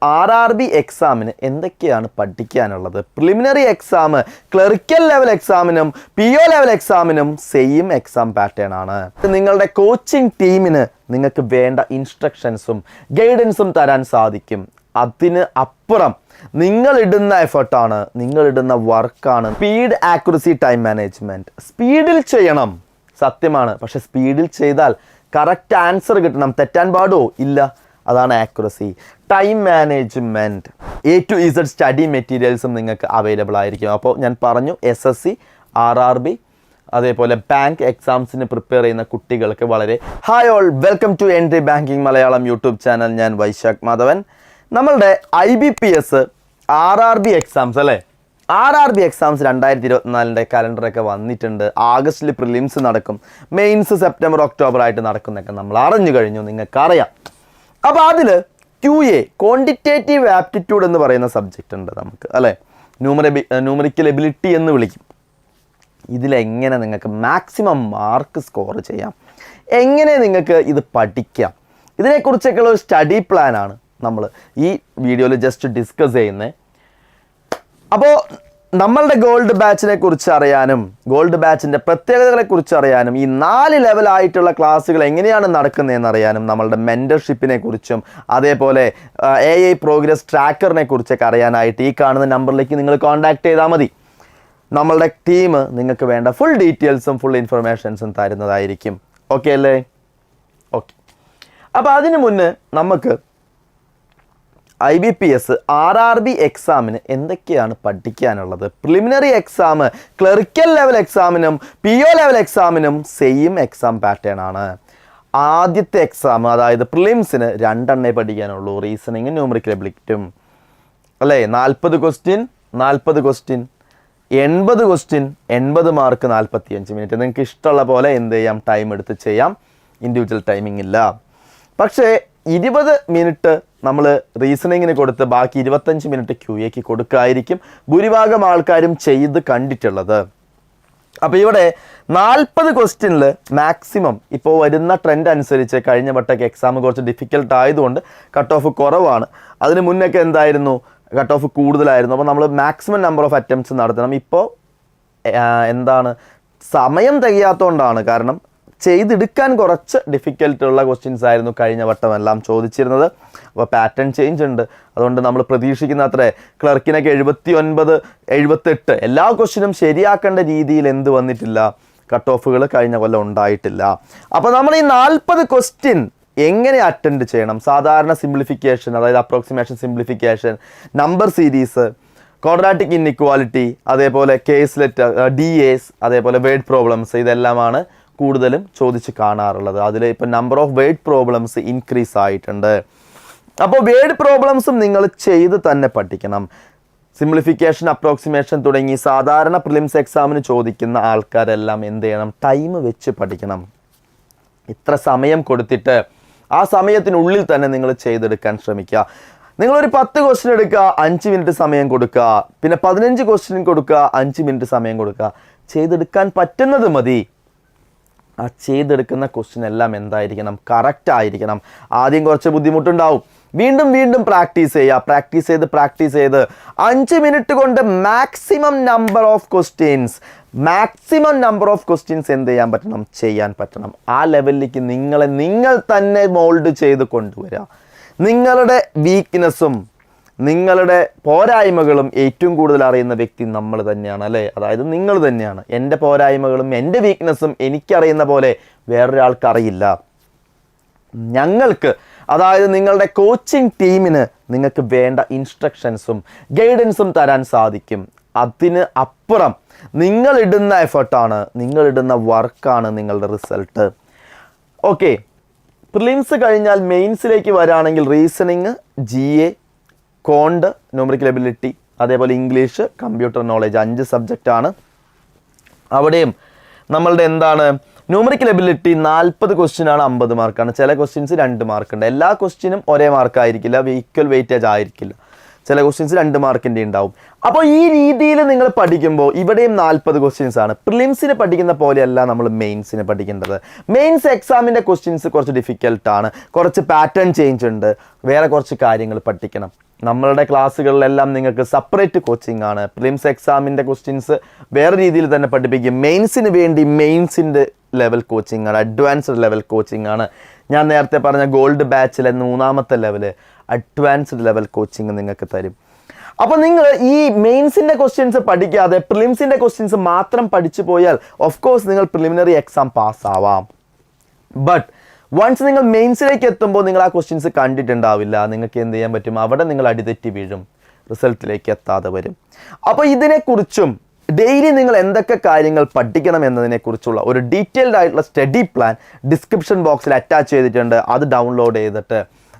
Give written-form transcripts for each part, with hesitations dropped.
RRB എക്സാമിന് എന്തൊക്കെയാണ് പഠിക്കാനുള്ളത്? പ്രിലിമിനറി എക്സാം ക്ലറിക്കൽ ലെവൽ എക്സാമിനും PO ലെവൽ എക്സാമിനും സെയിം എക്സാം പാറ്റേൺ ആണ്. നിങ്ങളുടെ കോച്ചിങ് ടീമിന് നിങ്ങൾക്ക് വേണ്ട ഇൻസ്ട്രക്ഷൻസും ഗൈഡൻസും തരാൻ സാധിക്കും. അതിന് അപ്പുറം നിങ്ങളിടുന്ന എഫർട്ടാണ്, നിങ്ങളിടുന്ന വർക്കാണ്. Speed, accuracy, time management. സ്പീഡിൽ ചെയ്യണം, സത്യമാണ്. പക്ഷെ സ്പീഡിൽ ചെയ്താൽ കറക്റ്റ് ആൻസർ കിട്ടണം. തെറ്റാൻ പാടോ? ഇല്ല. അതാണ് accuracy. Time management. A to Z study മെറ്റീരിയൽസും നിങ്ങൾക്ക് അവൈലബിൾ ആയിരിക്കും. അപ്പോൾ ഞാൻ പറഞ്ഞു, SSC, RRB അതേപോലെ ബാങ്ക് എക്സാംസിന് പ്രിപ്പയർ ചെയ്യുന്ന കുട്ടികൾക്ക് വളരെ hi all, welcome to Entri banking Malayalam YouTube channel. ഞാൻ വൈശാഖ് മാധവൻ. നമ്മളുടെ IBPS RRB എക്സാംസ് അല്ലേ, RRB എക്സാംസ് 2024 കലണ്ടറൊക്കെ വന്നിട്ടുണ്ട്. ആഗസ്റ്റിൽ പ്രിലിംസ് നടക്കും, മെയിൻസ് സെപ്റ്റംബർ ഒക്ടോബർ ആയിട്ട് നടക്കുന്നതൊക്കെ നമ്മൾ അറിഞ്ഞു കഴിഞ്ഞു, നിങ്ങൾക്കറിയാം. അപ്പോൾ അതിൽ QA ക്വാണ്ടിറ്റേറ്റീവ് ആപ്റ്റിറ്റ്യൂഡ് എന്ന് പറയുന്ന സബ്ജക്റ്റ് ഉണ്ട് നമുക്ക് അല്ലേ, ന്യൂമറിക്കൽ എബിലിറ്റി എന്ന് വിളിക്കും. ഇതിലെങ്ങനെ നിങ്ങൾക്ക് മാക്സിമം മാർക്ക് സ്കോർ ചെയ്യാം, എങ്ങനെ നിങ്ങൾക്ക് ഇത് പഠിക്കാം, ഇതിനെക്കുറിച്ചൊക്കെയുള്ള ഒരു സ്റ്റഡി പ്ലാനാണ് നമ്മൾ ഈ വീഡിയോയിൽ ജസ്റ്റ് ഡിസ്കസ് ചെയ്യുന്നത്. അപ്പോൾ നമ്മളുടെ ഗോൾഡ് ബാച്ചിനെ കുറിച്ച് അറിയാനും ഗോൾഡ് ബാച്ചിൻ്റെ പ്രത്യേകതകളെക്കുറിച്ച് അറിയാനും ഈ 4 ലെവലായിട്ടുള്ള ക്ലാസ്സുകൾ എങ്ങനെയാണ് നടക്കുന്നതെന്ന് അറിയാനും നമ്മളുടെ മെൻറ്റർഷിപ്പിനെ കുറിച്ചും അതേപോലെ AI പ്രോഗ്രസ് ട്രാക്കറിനെ കുറിച്ചൊക്കെ അറിയാനായിട്ട് ഈ കാണുന്ന നമ്പറിലേക്ക് നിങ്ങൾ കോൺടാക്ട് ചെയ്താൽ മതി. നമ്മളുടെ ടീം നിങ്ങൾക്ക് വേണ്ട ഫുൾ ഡീറ്റെയിൽസും ഫുൾ ഇൻഫർമേഷൻസും തരുന്നതായിരിക്കും. ഓക്കെ അല്ലേ? ഓക്കെ. അപ്പോൾ അതിനു മുന്നേ നമുക്ക് IBPS RRB എക്സാമിന് എന്തൊക്കെയാണ് പഠിക്കാനുള്ളത്? പ്രിലിമിനറി എക്സാം ക്ലറിക്കൽ ലെവൽ എക്സാമിനും PO ലെവൽ എക്സാമിനും സെയിം എക്സാം പാറ്റേൺ ആണ്. ആദ്യത്തെ എക്സാം അതായത് പ്രിലിംസിന് 2 പഠിക്കാനുള്ളൂ, റീസണിങ്ങും ന്യൂമറിക്കൽ എബിലിറ്റിയും അല്ലേ. 40 question 40 question 80 question 80 mark 45 minute. നിങ്ങൾക്ക് ഇഷ്ടമുള്ള പോലെ എന്ത് ചെയ്യാം, ടൈം എടുത്ത് ചെയ്യാം, ഇൻഡിവിജ്വൽ ടൈമിംഗ് ഇല്ല. പക്ഷേ 20 മിനിറ്റ് നമ്മൾ റീസണിങ്ങിന് കൊടുത്ത് ബാക്കി 25 മിനിറ്റ് QAക്ക് കൊടുക്കായിരിക്കും ഭൂരിഭാഗം ആൾക്കാരും ചെയ്ത് കണ്ടിട്ടുള്ളത്. അപ്പോൾ ഇവിടെ 40 ക്വസ്റ്റ്യനിൽ മാക്സിമം ഇപ്പോൾ വരുന്ന ട്രെൻഡ് അനുസരിച്ച് കഴിഞ്ഞ വട്ടമൊക്കെ എക്സാം കുറച്ച് ഡിഫിക്കൽട്ട് ആയതുകൊണ്ട് കട്ട് ഓഫ് കുറവാണ്. അതിന് മുന്നൊക്കെ എന്തായിരുന്നു, കട്ട് ഓഫ് കൂടുതലായിരുന്നു. അപ്പോൾ നമ്മൾ മാക്സിമം നമ്പർ ഓഫ് അറ്റംപ്റ്റ്സ് നടത്തണം. ഇപ്പോൾ എന്താണ്, സമയം തികയാത്തതുകൊണ്ടാണ്. കാരണം ചെയ്തെടുക്കാൻ കുറച്ച് ഡിഫിക്കൽട്ടുള്ള ക്വസ്റ്റ്യൻസ് ആയിരുന്നു കഴിഞ്ഞ വട്ടമെല്ലാം ചോദിച്ചിരുന്നത്. അപ്പോൾ പാറ്റേൺ ചേഞ്ച് ഉണ്ട്. അതുകൊണ്ട് നമ്മൾ പ്രതീക്ഷിക്കുന്ന അത്ര ക്ലർക്കിനൊക്കെ 79, 78 എല്ലാ ക്വസ്റ്റ്യനും ശരിയാക്കേണ്ട രീതിയിൽ എന്ത് വന്നിട്ടില്ല, കട്ട് ഓഫുകൾ കഴിഞ്ഞ കൊല്ലം ഉണ്ടായിട്ടില്ല. അപ്പോൾ നമ്മൾ ഈ 40 ക്വസ്റ്റ്യൻ എങ്ങനെ അറ്റൻഡ് ചെയ്യണം? സാധാരണ സിംപ്ലിഫിക്കേഷൻ, അതായത് approximation simplification, number series, quadratic inequality, അതേപോലെ കേസ്ലെറ്റ്, DAs, അതേപോലെ വേർഡ് പ്രോബ്ലംസ്, ഇതെല്ലാമാണ് കൂടുതലും ചോദിച്ച് കാണാറുള്ളത്. അതിൽ ഇപ്പോൾ number of word problems increase ആയിട്ടുണ്ട്. അപ്പോൾ വേർഡ് പ്രോബ്ലംസും നിങ്ങൾ ചെയ്ത് തന്നെ പഠിക്കണം. സിംപ്ലിഫിക്കേഷൻ, അപ്രോക്സിമേഷൻ തുടങ്ങി സാധാരണ പ്രിലിംസ് എക്സാമിന് ചോദിക്കുന്ന ആൾക്കാരെല്ലാം എന്ത് ചെയ്യണം, ടൈം വെച്ച് പഠിക്കണം. ഇത്ര സമയം കൊടുത്തിട്ട് ആ സമയത്തിനുള്ളിൽ തന്നെ നിങ്ങൾ ചെയ്തെടുക്കാൻ ശ്രമിക്കുക. നിങ്ങളൊരു 10 ക്വസ്റ്റ്യൻ എടുക്കുക, 5 മിനിറ്റ് സമയം കൊടുക്കുക. പിന്നെ 15 ക്വസ്റ്റ്യൻ കൊടുക്കുക, 5 മിനിറ്റ് സമയം കൊടുക്കുക. ചെയ്തെടുക്കാൻ പറ്റുന്നത് മതി. ആ ചെയ്തെടുക്കുന്ന ക്വസ്റ്റ്യൻ എല്ലാം എന്തായിരിക്കണം, കറക്റ്റ് ആയിരിക്കണം. ആദ്യം കുറച്ച് ബുദ്ധിമുട്ടുണ്ടാവും, വീണ്ടും വീണ്ടും പ്രാക്ടീസ് ചെയ്യുക. പ്രാക്ടീസ് ചെയ്ത് 5 മിനിറ്റ് കൊണ്ട് മാക്സിമം നമ്പർ ഓഫ് ക്വസ്റ്റ്യൻസ് എന്ത് ചെയ്യാൻ പറ്റണം, ചെയ്യാൻ പറ്റണം. ആ ലെവലിലേക്ക് നിങ്ങൾ തന്നെ മോൾഡ് ചെയ്ത് കൊണ്ടുവരിക. നിങ്ങളുടെ വീക്ക്നെസ്സും നിങ്ങളുടെ പോരായ്മകളും ഏറ്റവും കൂടുതൽ അറിയുന്ന വ്യക്തി നമ്മൾ തന്നെയാണ് അല്ലേ, അതായത് നിങ്ങൾ തന്നെയാണ്. എൻ്റെ പോരായ്മകളും എൻ്റെ വീക്ക്നെസ്സും എനിക്കറിയുന്ന പോലെ വേറൊരാൾക്ക് അറിയില്ല. ഞങ്ങൾക്ക്, അതായത് നിങ്ങളുടെ കോച്ചിങ് ടീമിന് നിങ്ങൾക്ക് വേണ്ട ഇൻസ്ട്രക്ഷൻസും ഗൈഡൻസും തരാൻ സാധിക്കും. അതിന് അപ്പുറം നിങ്ങളിടുന്ന എഫർട്ടാണ്, നിങ്ങളിടുന്ന വർക്കാണ് നിങ്ങളുടെ റിസൾട്ട്. ഓക്കെ. പ്രിലിംസ് കഴിഞ്ഞാൽ മെയിൻസിലേക്ക് വരാണെങ്കിൽ റീസണിങ്, GA, കോണ്ട്, ന്യൂമറിക്കൽ എബിലിറ്റി, അതേപോലെ ഇംഗ്ലീഷ്, കമ്പ്യൂട്ടർ നോളേജ്, 5 സബ്ജക്റ്റാണ്. അവിടെയും നമ്മളുടെ എന്താണ്, ന്യൂമറിക്കൽ എബിലിറ്റി 40 ക്വസ്റ്റ്യനാണ്, 50 മാർക്കാണ്. ചില ക്വസ്റ്റ്യൻസ് 2 മാർക്കുണ്ട്. എല്ലാ ക്വസ്റ്റ്യനും ഒരേ മാർക്കായിരിക്കില്ല, ഈക്വൽ വെയിറ്റേജ് ആയിരിക്കില്ല. ചില ക്വസ്റ്റ്യൻസ് 2 മാർക്കിൻ്റെ ഉണ്ടാവും. അപ്പോൾ ഈ രീതിയിൽ നിങ്ങൾ പഠിക്കുമ്പോൾ ഇവിടെയും 40 ക്വസ്റ്റ്യൻസ് ആണ്. പ്രിലിംസിന് പഠിക്കുന്ന പോലെയല്ല നമ്മൾ മെയിൻസിന് പഠിക്കേണ്ടത്. മെയിൻസ് എക്സാമിൻ്റെ ക്വസ്റ്റ്യൻസ് കുറച്ച് ഡിഫിക്കൽട്ടാണ്, കുറച്ച് പാറ്റേൺ ചേഞ്ച് ഉണ്ട്, വേറെ കുറച്ച് കാര്യങ്ങൾ പഠിക്കണം. നമ്മളുടെ ക്ലാസ്സുകളിലെല്ലാം നിങ്ങൾക്ക് സെപ്പറേറ്റ് കോച്ചിങ് ആണ്. പ്രിലിംസ് എക്സാമിൻ്റെ ക്വസ്റ്റ്യൻസ് വേറെ രീതിയിൽ തന്നെ പഠിപ്പിക്കും. മെയിൻസിന് വേണ്ടി മെയിൻസിൻ്റെ ലെവൽ കോച്ചിങ് ആണ്, അഡ്വാൻസ്ഡ് ലെവൽ കോച്ചിങ് ആണ്. ഞാൻ നേരത്തെ പറഞ്ഞ ഗോൾഡ് ബാച്ചിലെ 3ാമത്തെ ലെവല് അഡ്വാൻസ്ഡ് ലെവൽ കോച്ചിങ് നിങ്ങൾക്ക് തരും. അപ്പോൾ നിങ്ങൾ ഈ മെയിൻസിൻ്റെ ക്വസ്റ്റ്യൻസ് പഠിക്കാതെ പ്രിലിംസിൻ്റെ ക്വസ്റ്റ്യൻസ് മാത്രം പഠിച്ചു പോയാൽ ഓഫ് കോഴ്സ് നിങ്ങൾ പ്രിലിമിനറി എക്സാം പാസ്സാവാം. ബട്ട് വൺസ് നിങ്ങൾ മെയിൻസിലേക്ക് എത്തുമ്പോൾ നിങ്ങൾ ആ ക്വസ്റ്റ്യൻസ് കണ്ടിട്ടുണ്ടാവില്ല. നിങ്ങൾക്ക് എന്ത് ചെയ്യാൻ പറ്റും? അവിടെ നിങ്ങൾ അടിതെറ്റി വീഴും, റിസൾട്ടിലേക്ക് എത്താതെ വരും. അപ്പോൾ ഇതിനെക്കുറിച്ചും ഡെയിലി നിങ്ങൾ എന്തൊക്കെ കാര്യങ്ങൾ പഠിക്കണം എന്നതിനെക്കുറിച്ചുള്ള ഒരു ഡീറ്റെയിൽഡ് ആയിട്ടുള്ള സ്റ്റഡി പ്ലാൻ ഡിസ്ക്രിപ്ഷൻ ബോക്സിൽ അറ്റാച്ച് ചെയ്തിട്ടുണ്ട്. അത് ഡൗൺലോഡ് ചെയ്തിട്ട്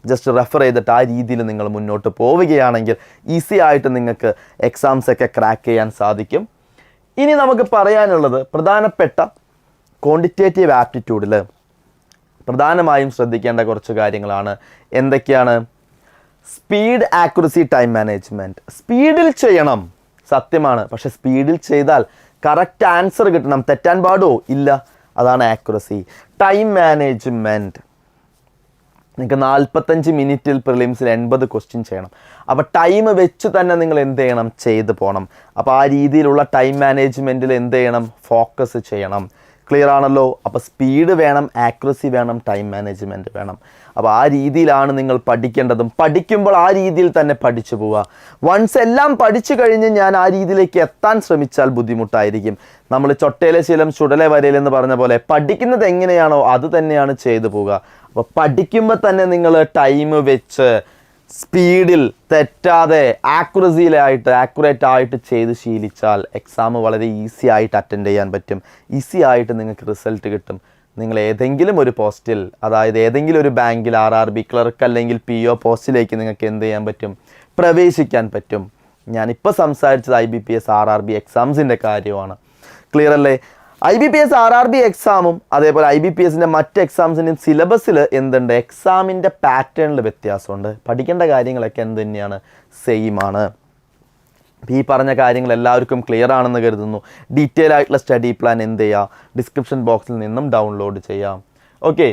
ജസ്റ്റ് റെഫർ ചെയ്തിട്ട് ആ രീതിയിൽ നിങ്ങൾ മുന്നോട്ട് പോവുകയാണെങ്കിൽ ഈസി ആയിട്ട് നിങ്ങൾക്ക് എക്സാംസൊക്കെ ക്രാക്ക് ചെയ്യാൻ സാധിക്കും. ഇനി നമുക്ക് പറയാനുള്ളത് പ്രധാനപ്പെട്ട ക്വാണ്ടിറ്റേറ്റീവ് ആപ്റ്റിറ്റ്യൂഡിൽ പ്രധാനമായും ശ്രദ്ധിക്കേണ്ട കുറച്ച് കാര്യങ്ങളാണ്. എന്തൊക്കെയാണ്? Speed, accuracy, time management. സ്പീഡിൽ ചെയ്യണം, സത്യമാണ്. പക്ഷെ സ്പീഡിൽ ചെയ്താൽ കറക്റ്റ് ആൻസർ കിട്ടണം. തെറ്റാൻ പാടോ? ഇല്ല. അതാണ് ആക്യുറസി. Time management. നിങ്ങൾക്ക് 45 മിനിറ്റിൽ പ്രിലിംസിൽ 80 ക്വസ്റ്റ്യൻ ചെയ്യണം. അപ്പോൾ ടൈം വെച്ച് തന്നെ നിങ്ങൾ എന്ത് ചെയ്യണം? ചെയ്ത് പോകണം. അപ്പോൾ ആ രീതിയിലുള്ള ടൈം മാനേജ്മെൻറ്റിൽ എന്ത് ചെയ്യണം? ഫോക്കസ് ചെയ്യണം. ക്ലിയർ ആണല്ലോ? അപ്പോൾ സ്പീഡ് വേണം, ആക്യുറസി വേണം, ടൈം മാനേജ്മെൻറ്റ് വേണം. അപ്പോൾ ആ രീതിയിലാണ് നിങ്ങൾ പഠിക്കേണ്ടതും. പഠിക്കുമ്പോൾ ആ രീതിയിൽ തന്നെ പഠിച്ചു പോവുക. വൺസ് എല്ലാം പഠിച്ചു കഴിഞ്ഞ് ഞാൻ ആ രീതിയിലേക്ക് എത്താൻ ശ്രമിച്ചാൽ ബുദ്ധിമുട്ടായിരിക്കും. നമ്മൾ ചൊട്ടയിലെ ശീലം ചുടലെ വരയിലെന്ന് പറഞ്ഞ പോലെ പഠിക്കുന്നത് എങ്ങനെയാണോ അത് തന്നെയാണ് ചെയ്തു പോവുക. അപ്പോൾ പഠിക്കുമ്പോൾ തന്നെ നിങ്ങൾ ടൈം വെച്ച് സ്പീഡിൽ തെറ്റാതെ ആക്യുറേറ്റ് ആയിട്ട് ചെയ്ത് ശീലിച്ചാൽ എക്സാം വളരെ ഈസി ആയിട്ട് അറ്റൻഡ് ചെയ്യാൻ പറ്റും. ഈസി ആയിട്ട് നിങ്ങൾക്ക് റിസൾട്ട് കിട്ടും. നിങ്ങൾ ഏതെങ്കിലും ഒരു പോസ്റ്റിൽ, അതായത് ഏതെങ്കിലും ഒരു ബാങ്കിൽ RRB ക്ലർക്ക് അല്ലെങ്കിൽ PO പോസ്റ്റിലേക്ക് നിങ്ങൾക്ക് എന്ത് ചെയ്യാൻ പറ്റും? പ്രവേശിക്കാൻ പറ്റും. ഞാനിപ്പോൾ സംസാരിച്ചത് IBPS RRB എക്സാംസിൻ്റെ കാര്യമാണ്. ക്ലിയർ അല്ലേ? IBPS RRB എക്സാമും അതേപോലെ IBPSൻ്റെ മറ്റ് എക്സാംസിൻ്റെയും സിലബസിൽ എന്തുണ്ട്? എക്സാമിൻ്റെ പാറ്റേണിൽ വ്യത്യാസമുണ്ട്. പഠിക്കേണ്ട കാര്യങ്ങളൊക്കെ എന്ത് തന്നെയാണ്? സെയിം ആണ്. ഈ പറഞ്ഞ കാര്യങ്ങൾ എല്ലാവർക്കും ക്ലിയർ ആണെന്ന് കരുതുന്നു. ഡീറ്റെയിൽ ആയിട്ടുള്ള സ്റ്റഡി പ്ലാൻ എന്ത് ചെയ്യാം? ഡിസ്ക്രിപ്ഷൻ ബോക്സിൽ നിന്നും ഡൗൺലോഡ് ചെയ്യാം. ഓക്കെ,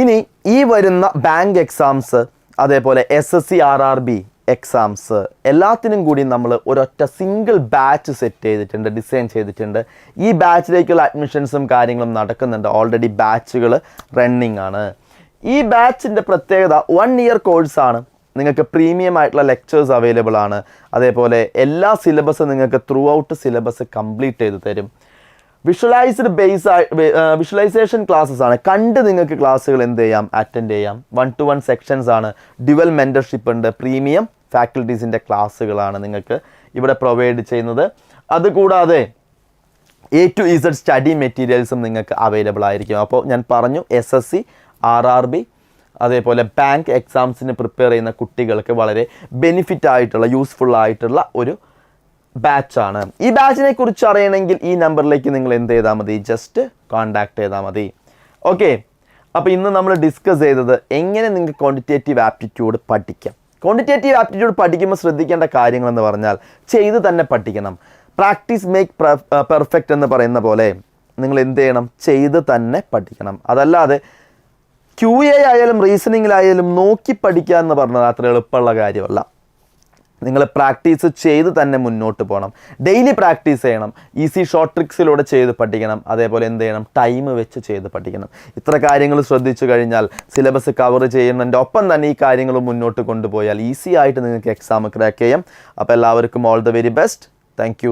ഇനി ഈ വരുന്ന ബാങ്ക് എക്സാംസ് അതേപോലെ SSC RRB എക്സാംസ് എല്ലാത്തിനും കൂടി നമ്മൾ ഒരൊറ്റ സിംഗിൾ ബാച്ച് സെറ്റ് ചെയ്തിട്ടുണ്ട്, ഡിസൈൻ ചെയ്തിട്ടുണ്ട്. ഈ ബാച്ചിലേക്കുള്ള അഡ്മിഷൻസും കാര്യങ്ങളും നടക്കുന്നുണ്ട്. ഓൾറെഡി ബാച്ചുകൾ റണ്ണിങ് ആണ്. ഈ ബാച്ചിൻ്റെ പ്രത്യേകത 1 ഇയർ കോഴ്സാണ്. നിങ്ങൾക്ക് പ്രീമിയം ആയിട്ടുള്ള ലെക്ചേഴ്സ് അവൈലബിൾ ആണ്. അതേപോലെ എല്ലാ സിലബസും നിങ്ങൾക്ക് ത്രൂ ഔട്ട് സിലബസ് കംപ്ലീറ്റ് ചെയ്ത് തരും. വിഷ്വലൈസേഷൻ ക്ലാസ്സസ് ആണ്. കണ്ട് നിങ്ങൾക്ക് ക്ലാസ്സുകൾ എന്ത് ചെയ്യാം? അറ്റൻഡ് ചെയ്യാം. 1-to-1 സെക്ഷൻസ് ആണ്. ഡ്യുവൽ മെൻറ്റർഷിപ്പ് ഉണ്ട്. പ്രീമിയം ഫാക്കൽറ്റീസിൻ്റെ ക്ലാസ്സുകളാണ് നിങ്ങൾക്ക് ഇവിടെ പ്രൊവൈഡ് ചെയ്യുന്നത്. അതുകൂടാതെ A to Z സ്റ്റഡി മെറ്റീരിയൽസും നിങ്ങൾക്ക് അവൈലബിൾ ആയിരിക്കും. അപ്പോൾ ഞാൻ പറഞ്ഞു SSC RRB അതേപോലെ ബാങ്ക് എക്സാംസിന് പ്രിപ്പയർ ചെയ്യുന്ന കുട്ടികൾക്ക് വളരെ ബെനിഫിറ്റ് ആയിട്ടുള്ള യൂസ്ഫുൾ ആയിട്ടുള്ള ഒരു ബാച്ചാണ്. ഈ ബാച്ചിനെ കുറിച്ച് അറിയണമെങ്കിൽ ഈ നമ്പറിലേക്ക് നിങ്ങൾ എന്ത് ചെയ്താൽ മതി? ജസ്റ്റ് കോൺടാക്ട് ചെയ്താൽ മതി. ഓക്കെ, അപ്പോൾ ഇന്ന് നമ്മൾ ഡിസ്കസ് ചെയ്തത് എങ്ങനെ നിങ്ങൾക്ക് ക്വാണ്ടിറ്റേറ്റീവ് ആപ്റ്റിറ്റ്യൂഡ് പഠിക്കാം. ക്വാണ്ടിറ്റേറ്റീവ് ആപ്റ്റിറ്റ്യൂഡ് പഠിക്കുമ്പോൾ ശ്രദ്ധിക്കേണ്ട കാര്യങ്ങളെന്ന് പറഞ്ഞാൽ ചെയ്ത് തന്നെ പഠിക്കണം. പ്രാക്ടീസ് മേക്ക് പെർഫെക്റ്റ് എന്ന് പറയുന്ന പോലെ നിങ്ങൾ എന്ത് ചെയ്യണം? ചെയ്ത് തന്നെ പഠിക്കണം. അതല്ലാതെ QA ആയാലും റീസണിങ്ങിലായാലും നോക്കി പഠിക്കുക എന്ന് പറഞ്ഞത് അത്ര എളുപ്പമുള്ള കാര്യമല്ല. നിങ്ങൾ പ്രാക്ടീസ് ചെയ്ത് തന്നെ മുന്നോട്ട് പോകണം. ഡെയിലി പ്രാക്ടീസ് ചെയ്യണം. ഈസി ഷോർട്ട് ട്രിക്സിലൂടെ ചെയ്ത് പഠിക്കണം. അതേപോലെ എന്ത് ചെയ്യണം? ടൈം വെച്ച് ചെയ്ത് പഠിക്കണം. ഇത്ര കാര്യങ്ങൾ ശ്രദ്ധിച്ചു കഴിഞ്ഞാൽ സിലബസ് കവർ ചെയ്യുന്നതിൻ്റെ ഒപ്പം തന്നെ ഈ കാര്യങ്ങൾ മുന്നോട്ട് കൊണ്ടുപോയാൽ ഈസി ആയിട്ട് നിങ്ങൾക്ക് എക്സാം ക്രാക്ക് ചെയ്യാം. അപ്പോൾ എല്ലാവർക്കും all the very best. Thank